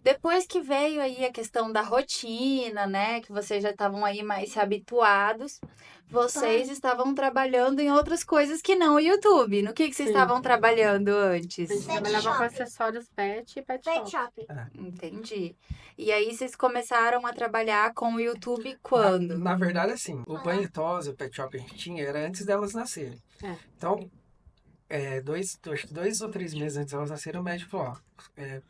Depois que veio aí a questão da rotina, né, que vocês já estavam aí mais se habituados, vocês estavam trabalhando em outras coisas que não o YouTube. No que vocês Sim. estavam trabalhando A gente antes? Pet trabalhava com shop. acessórios pet e pet Pet shop. shop. Entendi. E aí vocês começaram a trabalhar com o YouTube Na, quando? na verdade, assim, o banho e tosa, o pet shop que a gente tinha era antes delas nascerem. É. Então, acho que 2 ou 3 meses antes delas nascerem, o médico falou, ó, é,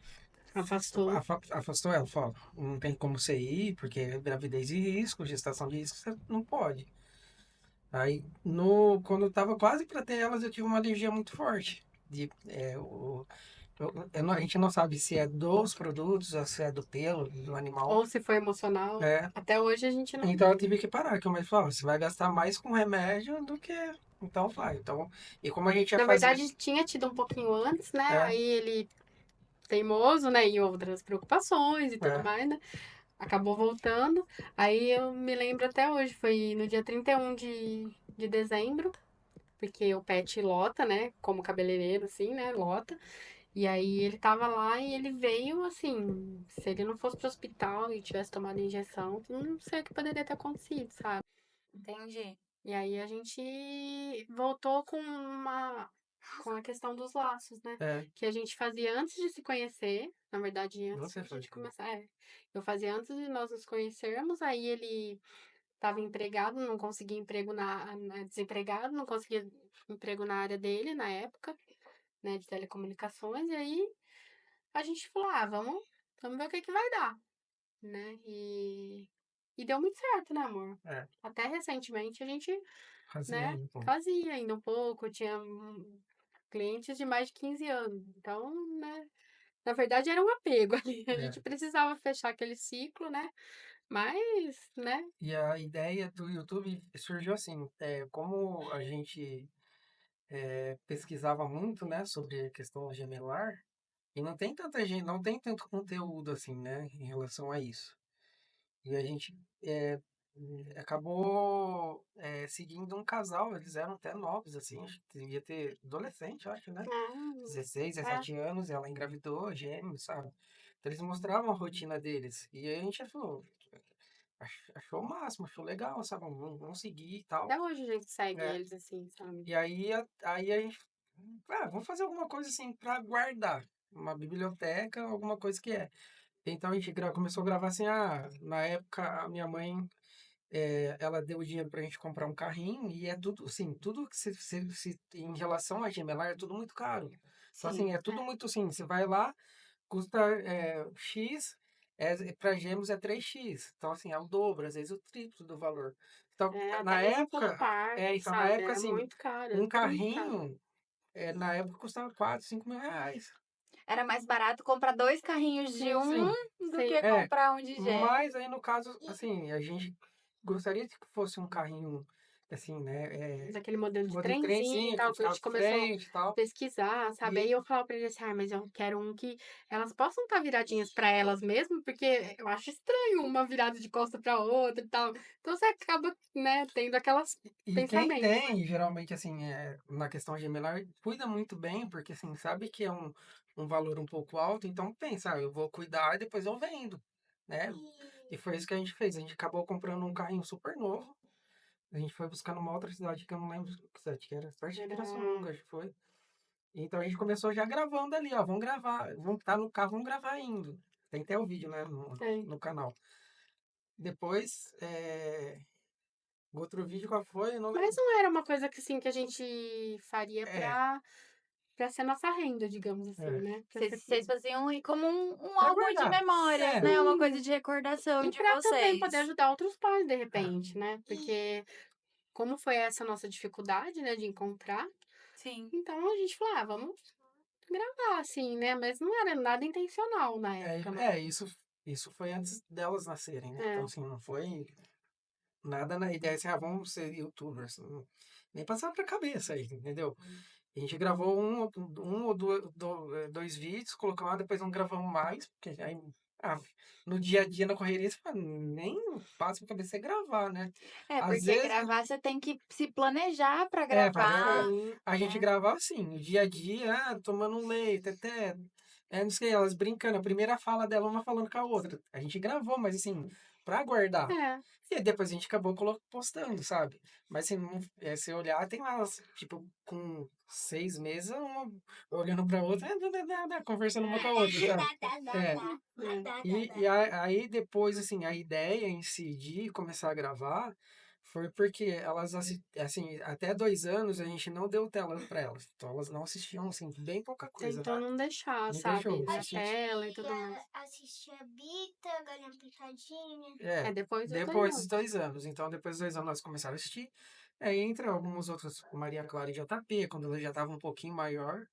Afastou. afastou ela, falou, ó, não tem como você ir, porque é gravidez de risco, gestação de risco, você não pode. Aí, quando eu tava quase pra ter elas, eu tive uma alergia muito forte. A gente não sabe se é dos produtos, ou se é do pelo, do animal. Ou se foi emocional. É, Até hoje a gente não. então eu tive que parar, que o médico falou, você vai gastar mais com remédio do que... Então, vai. Então, e como a gente ia Na fazer... verdade, tinha tido um pouquinho antes, né? É, Aí ele, teimoso, né? E outras preocupações e tudo é, mais, né? Acabou voltando. Aí eu me lembro até hoje, foi no dia 31 de dezembro, porque o pet lota, né? Como cabeleireiro, assim, né? Lota. E aí ele tava lá e ele veio assim, se ele não fosse pro hospital e tivesse tomado injeção, não sei o que poderia ter acontecido, sabe? Entendi. E aí a gente voltou com a questão dos laços, né? é. Que a gente fazia antes de se conhecer, na verdade, antes de Você a foi. gente começar. Eu fazia antes de nós nos conhecermos, aí ele estava empregado, não conseguia emprego desempregado, não conseguia emprego na área dele na época, né, de telecomunicações, e aí a gente falou, vamos ver o que que vai dar, né? E deu muito certo, né, amor? É, Até recentemente a gente, fazia né, ainda, pô. fazia ainda um pouco, tinha clientes de mais de 15 anos. Então, né, na verdade era um apego ali. A É. gente precisava fechar aquele ciclo, né? Mas, né? E a ideia do YouTube surgiu assim, como a gente pesquisava muito, né, sobre a questão gemelar, e não tem tanta gente, não tem tanto conteúdo assim, né, em relação a isso. E a gente acabou seguindo um casal, eles eram até novos, assim, acho que devia ter adolescente, acho, né? dezesseis Ah, é. 17 anos, ela engravidou, gêmeos, sabe? Então eles mostravam a rotina deles. E aí a gente falou, achou o máximo, achou legal, sabe? Vamos seguir e tal. Até hoje a gente segue É. eles assim, sabe? E aí a gente, vamos fazer alguma coisa assim para guardar. Uma biblioteca, alguma coisa que é. Então a gente começou a gravar assim, na época a minha mãe, ela deu dinheiro pra gente comprar um carrinho e é tudo, assim, tudo que em relação a gemelar é tudo muito caro. Então Sim. assim, é tudo muito assim, você vai lá, custa X, para gêmeos é 3x. Então assim, é o dobro, às vezes o triplo do valor. Então, É, até na mesmo por época, parque, então na sabe? época Era assim, muito caro, era um tudo muito caro. carrinho, na época custava 4, 5 mil reais. Era mais barato comprar dois carrinhos de Sim, um Sim, do sim. que comprar um de gel. mas aí no caso, assim, a gente gostaria que fosse um carrinho, assim, né, Daquele modelo de modelo trenzinho e trenzinho, que tal, que a ficava gente de começou a frente e tal. pesquisar, sabe? Aí E, eu falava pra ele assim, mas eu quero um que elas possam estar viradinhas pra elas mesmo, porque eu acho estranho uma virada de costa pra outra e tal. Então você acaba, né, tendo aquelas e quem pensamentos, né? tem, geralmente, assim, na questão gemelar, cuida muito bem, porque, assim, sabe que é um valor um pouco alto, então pensa, eu vou cuidar e depois eu vendo, né? E foi isso que a gente fez. A gente acabou comprando um carrinho super novo. A gente foi buscar numa outra cidade que eu não lembro que cidade que era, perto de Era... Pirassununga, acho que foi. Então a gente começou já gravando ali, ó. Vamos gravar, vamos estar no carro, vamos gravar indo. Tem até o vídeo, né, no, Tem. no canal. Depois, outro vídeo qual foi? Eu não Mas lembro. não era uma coisa que, assim, que a gente faria É, pra ser nossa renda, digamos assim, é. né? Pra ser... Vocês faziam como um Pra álbum de guardar. memórias, É, né? Uma Sim. coisa de recordação E de pra também poder vocês. ajudar outros pais, de é. repente, né? Porque como foi essa nossa dificuldade, né, de encontrar, Sim. então a gente falou, vamos gravar, assim, né? Mas não era nada intencional na época, não. Isso foi antes delas nascerem, né? Então, É. assim, não foi nada na ideia assim, vamos ser youtubers. Nem passava pra cabeça aí, entendeu? A gente gravou dois vídeos, colocou lá, depois não gravamos mais, porque aí, ah, no dia a dia, na correria, você fala, nem passa pra cabeça é gravar, né? É, Às porque vezes, gravar você tem que se planejar pra pra gravar, gravar. Sim. A gente né? gravava assim, no dia a dia, tomando um leite, até. não sei, elas brincando, a primeira fala dela, uma falando com a outra. A gente gravou, mas assim, pra guardar. É. E aí depois a gente acabou postando, sabe? Mas assim, não, se olhar, tem lá, tipo, com 6 meses, uma olhando pra outra, conversando uma com a outra, sabe? É. Aí depois, assim, a ideia em si de começar a gravar foi porque elas, assim, até 2 anos a gente não deu tela pra elas. Então elas não assistiam, assim, bem pouca coisa, Tentou né? não deixar, Não sabe? deixou Na assistir. tela e tudo mais. Assistia Bita, Galinha Pintadinha. É, depois dos 2 depois dos anos. 2 anos. Então, depois dos 2 anos, nós começaram a assistir. Aí entra algumas outras, Maria Clara e JP, quando ela já estava um pouquinho maior.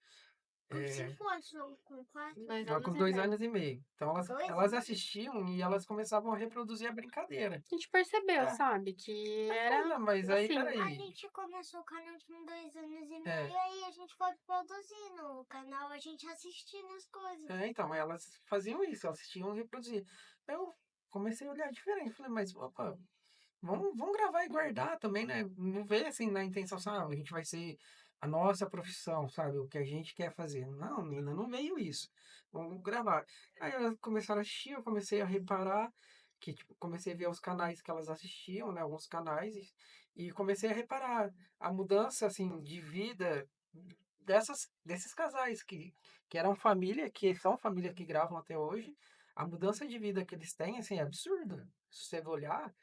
Como se É, fosse com 4. 2 ela com anos e 2 meio. anos e meio. Então, elas assistiam e elas começavam a reproduzir a brincadeira. A gente percebeu, É. sabe? Que Mas, era não, mas aí, assim. A peraí. gente começou o canal com 2 anos e meio, É. e aí a gente foi produzindo o canal, a gente assistindo as coisas. Então, elas faziam isso, elas assistiam e reproduziam. Eu comecei a olhar diferente. Falei, mas, opa, vamos gravar e guardar também, né? Não vê assim na intenção, assim, a gente vai ser a nossa profissão, sabe? O que a gente quer fazer. Não, ainda não veio isso. Vamos gravar. Aí elas começaram a assistir, eu comecei a reparar que, tipo, comecei a ver os canais que elas assistiam, né? Alguns canais, e comecei a reparar a mudança, assim, de vida desses casais que eram família, que são família que gravam até hoje. A mudança de vida que eles têm, assim, é absurda. Se você olhar,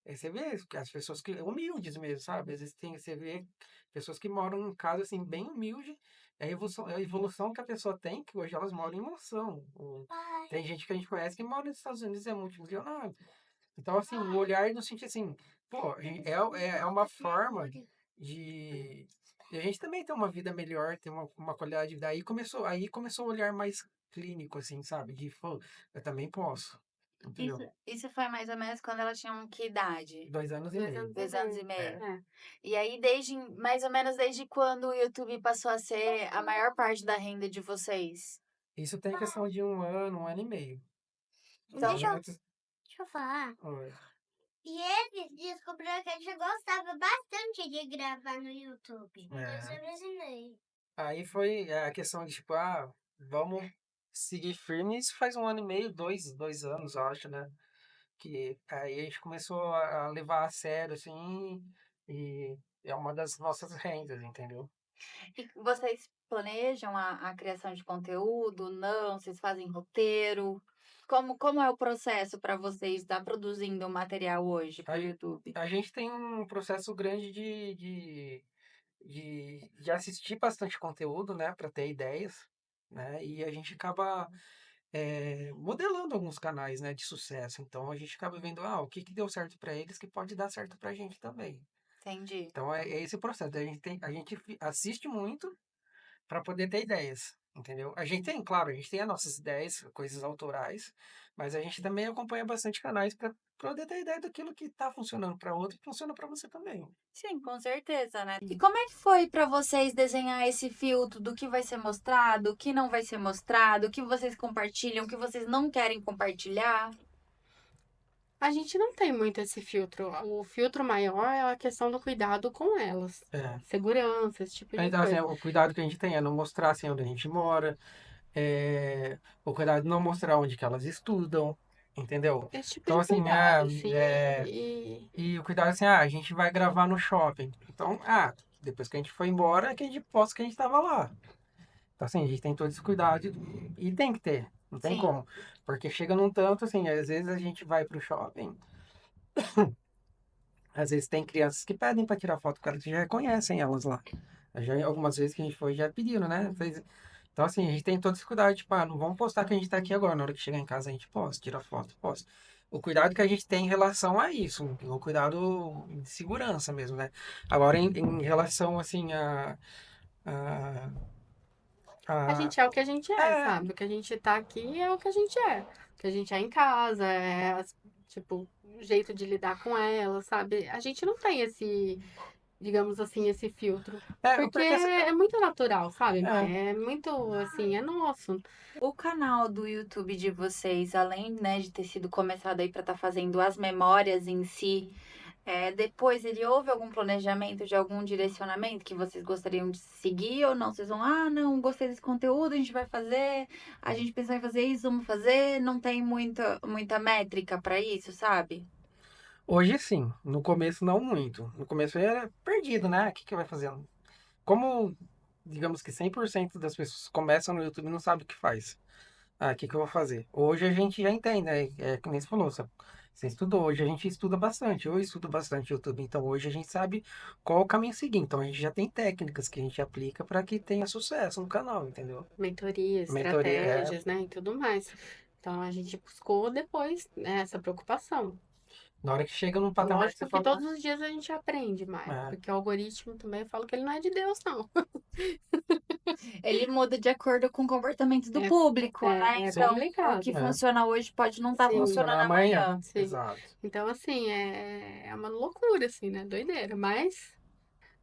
você vê que as pessoas que humildes mesmo, sabe? Às vezes você vê pessoas que moram em casa assim bem humilde, é a evolução que a pessoa tem, que hoje elas moram em mansão. Tem gente que a gente conhece que mora nos Estados Unidos e é multimilionário. Então, assim, o olhar no sentido assim, pô, é uma forma de a gente também ter uma vida melhor, ter uma qualidade de vida. Aí começou o olhar mais clínico, assim, sabe? De, pô, eu também posso. Entendeu? Isso foi mais ou menos quando elas tinham que idade? 2 anos e 2 meio. anos 2 anos e meio. É. E aí, mais ou menos desde quando o YouTube passou a ser a maior parte da renda de vocês? Isso tem questão de 1 ano e meio. Então, Antes- Deixa eu falar. Oi. E eles descobriram que a gente gostava bastante de gravar no YouTube. É. 2 anos e meio. Aí foi a questão de, tipo, vamos seguir firme. Isso faz 1 ano e meio, 2 anos, eu acho, né? Que aí a gente começou a levar a sério, assim, e é uma das nossas rendas, entendeu? e vocês planejam a criação de conteúdo? Não? Vocês fazem roteiro? Como é o processo para vocês estar produzindo material hoje para o Aí, YouTube? a gente tem um processo grande de assistir bastante conteúdo, né, para ter ideias, né, e a gente acaba modelando alguns canais, né, de sucesso. Então a gente acaba vendo, o que deu certo para eles que pode dar certo para a gente também. Entendi. Então é esse o processo. A gente assiste muito para poder ter ideias, entendeu? Claro, a gente tem as nossas ideias, coisas autorais, mas a gente também acompanha bastante canais para poder ter ideia daquilo que está funcionando para outro e funciona para você também. Sim, com certeza, né? E como é que foi para vocês desenhar esse filtro do que vai ser mostrado, o que não vai ser mostrado, o que vocês compartilham, o que vocês não querem compartilhar? A gente não tem muito esse filtro. O filtro maior é a questão do cuidado com elas. É. Segurança, esse tipo de Então, assim, coisa. o cuidado que a gente tem é não mostrar assim, onde a gente mora, o cuidado de não mostrar onde que elas estudam, entendeu? Esse tipo Então, de assim, cuidado, sim. E e o cuidado assim, a gente vai gravar no shopping. Então, depois que a gente foi embora, é que a gente posta que a gente estava lá. Então, assim, a gente tem todo esse cuidado e tem que ter, não tem Sim. como. Porque chega num tanto, assim, às vezes a gente vai pro shopping, às vezes tem crianças que pedem para tirar foto com elas, que já conhecem elas lá. Já, algumas vezes que a gente foi, já pediram, né? Então, assim, a gente tem todo esse cuidado, tipo, não vamos postar que a gente tá aqui agora. Na hora que chegar em casa, a gente posta, tira foto, posta. O cuidado que a gente tem em relação a isso, o cuidado de segurança mesmo, né? Agora, em relação, assim, a, a a, gente é o que a gente é, é, sabe? O que a gente tá aqui é o que a gente é. O que a gente é em casa, tipo, o jeito de lidar com ela, sabe? A gente não tem esse, digamos assim, esse filtro. Porque porque, assim, é muito natural, sabe? é, É muito, assim, é nosso. O canal do YouTube de vocês, além, né, de ter sido começado aí para estar fazendo as memórias em si, depois ele houve algum planejamento de algum direcionamento que vocês gostariam de seguir ou não? Vocês vão, não, gostei desse conteúdo, a gente vai fazer, a gente pensou em fazer isso, vamos fazer, não tem muita métrica pra isso, sabe? Hoje sim, no começo não muito. No começo era perdido, né? O que que vai fazer? Como, digamos que 100% das pessoas começam no YouTube e não sabe o que faz. O que que eu vou fazer? Hoje a gente já entende, né? É como você falou, você estudou. Hoje a gente estuda bastante. Eu estudo bastante YouTube. Então hoje a gente sabe qual é o caminho seguir. Então a gente já tem técnicas que a gente aplica para que tenha sucesso no canal, entendeu? Mentoria, Mentoria estratégias, né? E tudo mais. Então a gente buscou depois, né, essa preocupação. na hora que chega num patamar que você Lógico que fala, todos os dias a gente aprende mais, é, porque o algoritmo também eu falo que ele não é de Deus, não. Ele muda de acordo com o comportamento do É, público, né? é Então, o que complicado. é, funciona hoje pode não estar Sim, funcionando funcionar amanhã. amanhã. sim. Exato. Então, assim, é uma loucura, assim, né? Doideira. Mas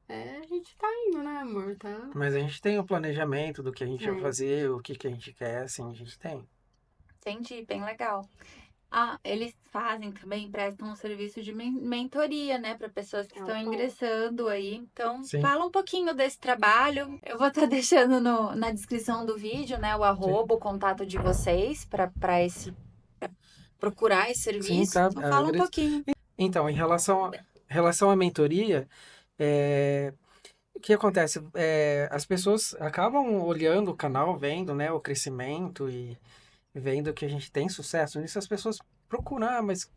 a gente tá indo, né, amor? Tá. Mas a gente tem o planejamento do que a gente vai É, fazer, o que que a gente quer, assim, a gente tem. Entendi, bem legal. Eles fazem também, prestam um serviço de mentoria, né, para pessoas que é estão o ponto. ingressando aí. Então, Sim, fala um pouquinho desse trabalho. Eu vou estar deixando na descrição do vídeo, né, o sim. arroba, o contato de vocês para procurar esse Sim, serviço. tá. Então, fala um pouquinho. Então, relação à mentoria, o que acontece? As pessoas acabam olhando o canal, vendo, né, o crescimento e vendo que a gente tem sucesso nisso, as pessoas procuram, mas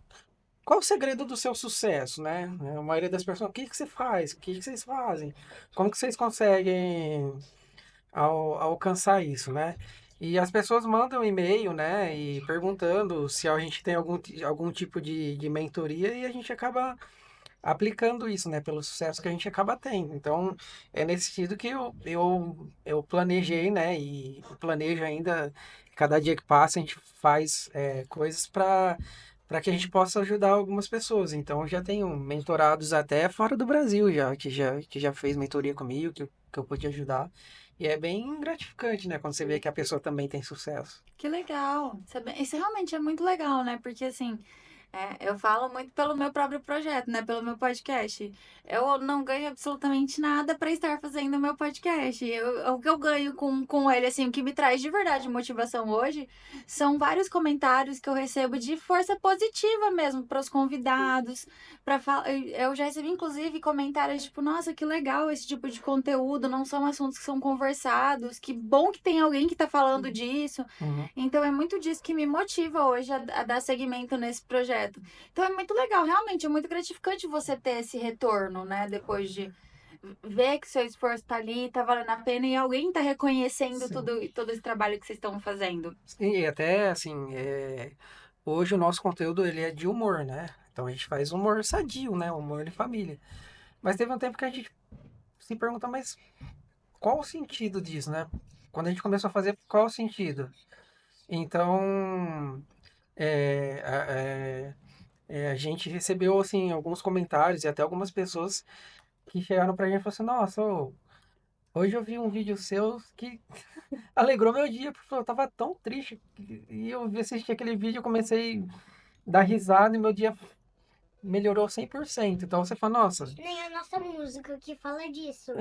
qual o segredo do seu sucesso, né? A maioria das pessoas, o que que você faz? O que que vocês fazem? Como que vocês conseguem alcançar isso, né? E as pessoas mandam e-mail, né, e perguntando se a gente tem algum tipo de mentoria e a gente acaba aplicando isso, né, pelo sucesso que a gente acaba tendo. Então, é nesse sentido que eu planejei, né, e planejo ainda, cada dia que passa, a gente faz coisas para que a gente possa ajudar algumas pessoas. Então, eu já tenho mentorados até fora do Brasil que já fez mentoria comigo, que eu pude ajudar. E é bem gratificante, né, quando você vê que a pessoa também tem sucesso. Que legal. Isso realmente é muito legal, né? Porque assim, eu falo muito pelo meu próprio projeto, né? Pelo meu podcast. Eu não ganho absolutamente nada para estar fazendo o meu podcast. O que eu ganho com ele, assim, o que me traz de verdade motivação hoje são vários comentários que eu recebo de força positiva mesmo para os convidados. Eu já recebi, inclusive, comentários tipo: nossa, que legal esse tipo de conteúdo. Não são assuntos que são conversados. Que bom que tem alguém que tá falando disso. Uhum. Então é muito disso que me motiva hoje a dar seguimento nesse projeto. Então é muito legal, realmente é muito gratificante você ter esse retorno, né? Depois de ver que seu esforço tá ali, tá valendo a pena e alguém tá reconhecendo Sim. todo esse trabalho que vocês estão fazendo. E até, assim, hoje o nosso conteúdo ele é de humor, né? Então a gente faz humor sadio, né? Humor de família. Mas teve um tempo que a gente se pergunta, mas qual o sentido disso, né? Quando a gente começou a fazer, qual o sentido? Então, é, a, a gente recebeu, assim, alguns comentários e até algumas pessoas que chegaram pra gente e falaram assim, nossa, ô, hoje eu vi um vídeo seu que alegrou meu dia, porque eu tava tão triste. E eu assisti aquele vídeo, eu comecei a dar risada e meu dia melhorou 100%. Então você fala, nossa, Nem a nossa música que fala disso.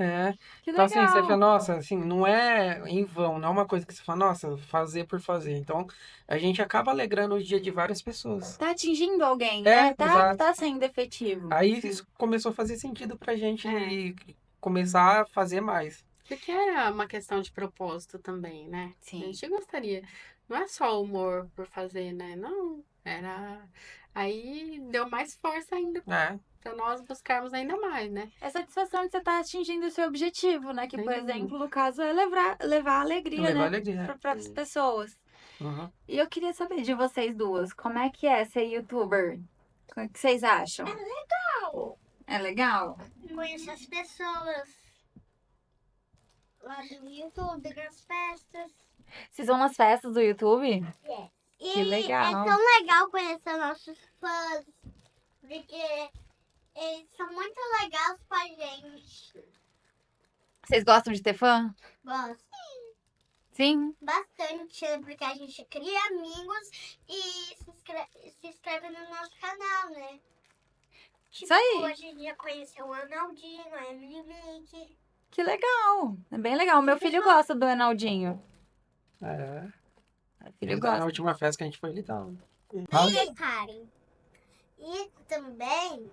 Que Então assim, você fala, legal! nossa, assim, não é em vão, não é uma coisa que você fala, nossa, fazer por fazer. Então a gente acaba alegrando o dia de várias pessoas. Tá atingindo alguém, É, né? Tá, exato. tá sendo efetivo. Aí isso começou a fazer sentido pra gente É. começar a fazer mais. Porque era uma questão de propósito também, né? A Sim. gente gostaria. Não é só humor por fazer, né? Não. Era. Aí deu mais força ainda É, pra nós buscarmos ainda mais, né? É satisfação de você estar atingindo o seu objetivo, né? Que, Sem por dúvida. exemplo, no caso é levar alegria, levar né? alegria. Para as pessoas. Uhum. E eu queria saber de vocês duas, como é que é ser youtuber? O que vocês acham? É legal? Conheço as pessoas lá do YouTube, nas festas. Vocês vão nas festas do YouTube? E Que legal. é tão legal conhecer nossos fãs, porque eles são muito legais com a gente. Vocês gostam de ter fã? Gosto Sim? bastante, porque a gente cria amigos e se inscreve no nosso canal, né? Isso aí. A gente já conheceu o Arnaldinho, a Emily Mickey. Que legal. É bem legal. Meu filho gosta do Enaldinho. É. Meu filho Na gosta. última festa que a gente foi, ele tava. E, Karen, e também,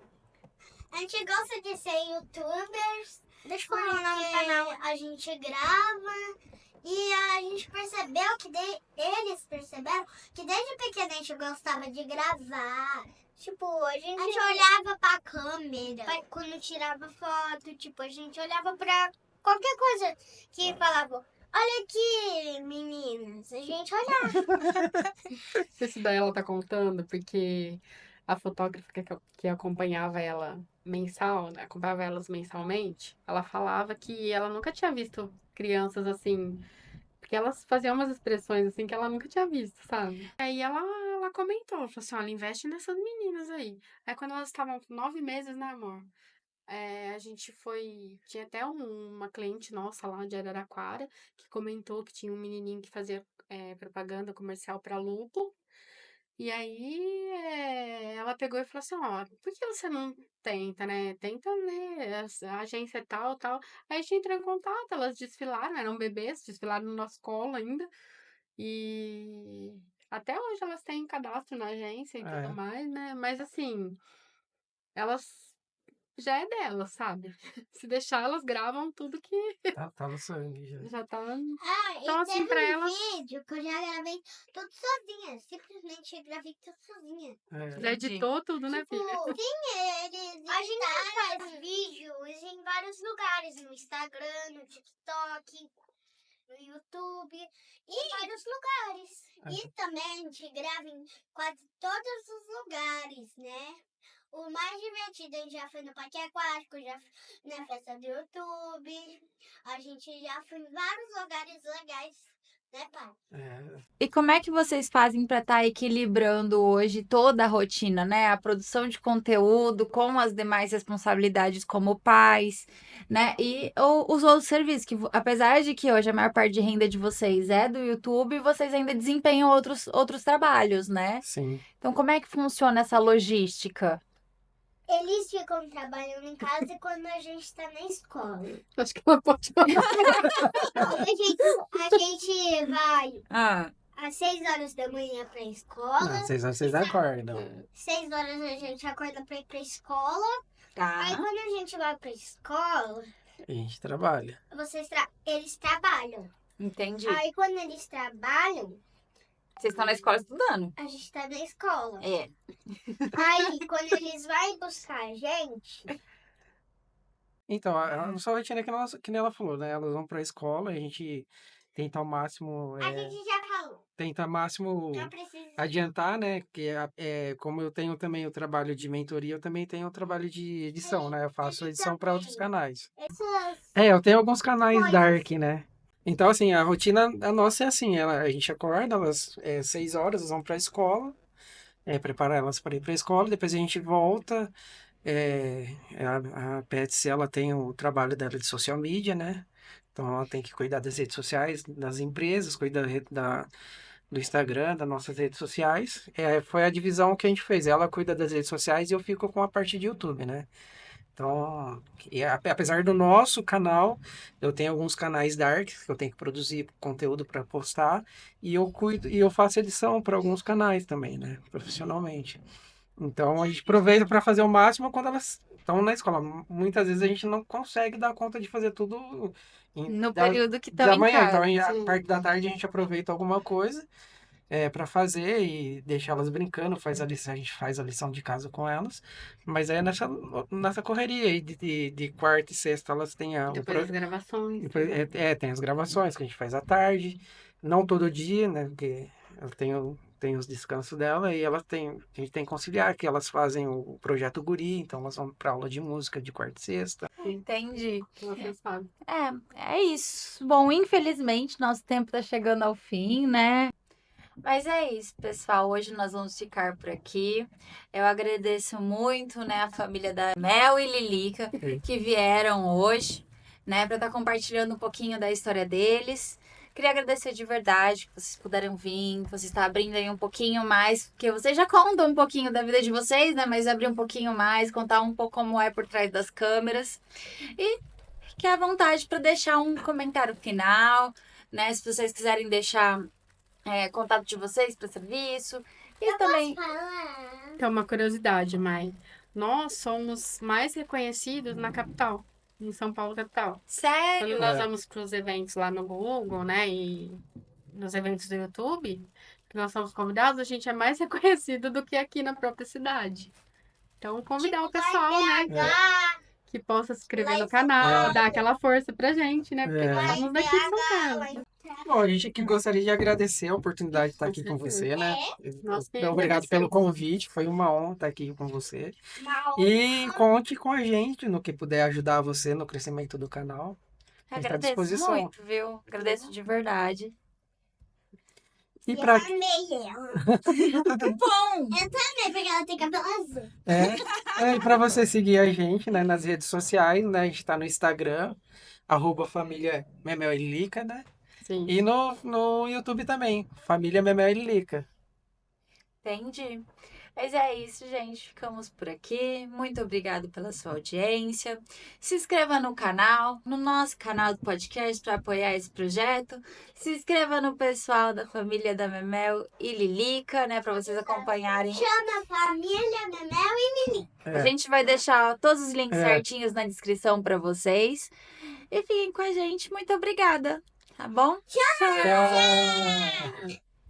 a gente gosta de ser youtubers. Deixa eu falar o nome do canal. A gente grava e a gente percebeu que eles perceberam que desde pequena a gente gostava de gravar. Tipo, a gente olhava pra câmera quando tirava foto. Tipo, a gente olhava pra qualquer coisa que falava. Olha aqui, meninas. A gente olhava. Isso daí ela tá contando porque a fotógrafa que acompanhava ela acompanhava elas mensalmente, ela falava que ela nunca tinha visto crianças assim, porque elas faziam umas expressões assim que ela nunca tinha visto, sabe? Aí ela comentou, falou assim, olha, investe nessas meninas aí. Aí quando elas estavam com 9 meses, né, amor? A gente foi. Tinha até uma cliente nossa lá de Araraquara que comentou que tinha um menininho que fazia propaganda comercial para Lupo. E aí ela pegou e falou assim: ó, por que você não tenta, né? Tenta, né? A agência é tal, tal. Aí a gente entrou em contato, elas desfilaram, eram bebês, desfilaram no nosso colo ainda. E até hoje elas têm cadastro na agência e tudo É. mais, né? Mas assim, elas já é delas, sabe? Se deixar, elas gravam tudo que Tá no sangue já. já tá. Ah, Então, e assim, teve pra um elas. vídeo que eu já gravei tudo sozinha. Simplesmente gravei tudo sozinha. É. Já editou tudo, né, Tipo, filha? sim, a gente faz vídeos em vários lugares. No Instagram, no TikTok, no YouTube. E em vários lugares. E também a gente grava em quase todos os lugares, né? O mais divertido, a gente já foi no Parque Aquático, já foi na festa do YouTube. A gente já foi em vários lugares legais, né, pai? É. E como é que vocês fazem para estar equilibrando hoje toda a rotina, né? A produção de conteúdo com as demais responsabilidades como pais, né? E os outros serviços, que apesar de que hoje a maior parte de renda de vocês é do YouTube, vocês ainda desempenham outros trabalhos, né? Sim. Então, como é que funciona essa logística? Eles ficam trabalhando em casa e quando a gente tá na escola. Acho que ela pode falar. A gente vai Ah, às 6 horas da manhã pra escola. Não, vocês acordam. 6 horas a gente acorda pra ir pra escola. Aí tá. quando a gente vai pra escola, A gente trabalha. eles trabalham. Entendi. Aí quando eles trabalham, Vocês estão na escola estudando? a gente tá na escola. É. Aí quando eles vão buscar a gente, Então, a nossa rotina é que nem ela falou, né? Elas vão pra escola, a gente tenta ao máximo. a gente já falou. Tenta ao máximo Não precisa. adiantar, né? Porque como eu tenho também o trabalho de mentoria, eu também tenho o trabalho de edição, né? Eu faço edição para outros canais. Essas Eu tenho alguns canais coisas. dark, né? Então, assim, a rotina a nossa é assim, a gente acorda, elas 6 horas, elas vão para a escola, prepara elas para ir para a escola, depois a gente volta. A Pets, ela tem o trabalho dela de social media, né? Então, ela tem que cuidar das redes sociais das empresas, cuidar do Instagram, das nossas redes sociais. Foi a divisão que a gente fez. Ela cuida das redes sociais e eu fico com a parte de YouTube, né? Então, apesar do nosso canal, eu tenho alguns canais dark que eu tenho que produzir conteúdo para postar e eu cuido e eu faço edição para alguns canais também, né? Profissionalmente. Então, a gente aproveita para fazer o máximo quando elas estão na escola. Muitas vezes a gente não consegue dar conta de fazer tudo No período que estão da em manhã. Então, casa. a parte da tarde a gente aproveita alguma coisa para fazer e deixa elas brincando, a gente faz a lição de casa com elas. Mas aí é nessa correria aí de quarta e sexta elas têm Depois das gravações. tem as gravações que a gente faz à tarde, não todo dia, né? Porque eu tenho os descansos dela e a gente tem que conciliar que elas fazem o projeto Guri, então elas vão para aula de música de quarta e sexta. Entendi. Vocês sabem. É isso. Bom, infelizmente, nosso tempo tá chegando ao fim, né? Mas é isso, pessoal. Hoje nós vamos ficar por aqui. Eu agradeço muito, né, a família da Mel e Lilica que vieram hoje, né, para estar compartilhando um pouquinho da história deles. Queria agradecer de verdade que vocês puderam vir, que vocês estão abrindo aí um pouquinho mais, porque vocês já contam um pouquinho da vida de vocês, né? Mas abrir um pouquinho mais, contar um pouco como é por trás das câmeras. E fique à vontade para deixar um comentário final, né? Se vocês quiserem deixar contato de vocês para serviço. E também. Falar. Então, uma curiosidade, Mai. Nós somos mais reconhecidos na capital, em São Paulo, capital. Sério? Quando nós É. vamos para os eventos lá no Google, né, e nos eventos do YouTube, que nós somos convidados, a gente é mais reconhecido do que aqui na própria cidade. Então, convidar o pessoal, né, que possa se inscrever Lá no em canal, É. dar aquela força pra gente, né, porque É. nós somos daqui de São Carlos. Bom, a gente aqui gostaria de agradecer a oportunidade de estar Com aqui com certeza. você, né? Nós que Obrigado pelo agradecemos. convite, foi uma honra estar aqui com você. E conte com a gente no que puder ajudar você no crescimento do canal. A gente está à Agradeço disposição. muito, viu? Agradeço de verdade. E para Eu amei ela. Bom! Eu também, porque ela tem cabelo azul. e para você seguir a gente, né, nas redes sociais, né? A gente está no Instagram, @família Memel e Lica, né? Sim. E no YouTube também, Família Memel e Lica. Entendi. Mas é isso, gente. Ficamos por aqui. Muito obrigado pela sua audiência. Se inscreva no canal, no nosso canal do podcast para apoiar esse projeto. Se inscreva no pessoal da família da Memel e Lilica, né, para vocês acompanharem. Chama Família Memel e Lili. A gente vai deixar todos os links É. certinhos na descrição para vocês. E fiquem com a gente. Muito obrigada. Tá bom? Tchau!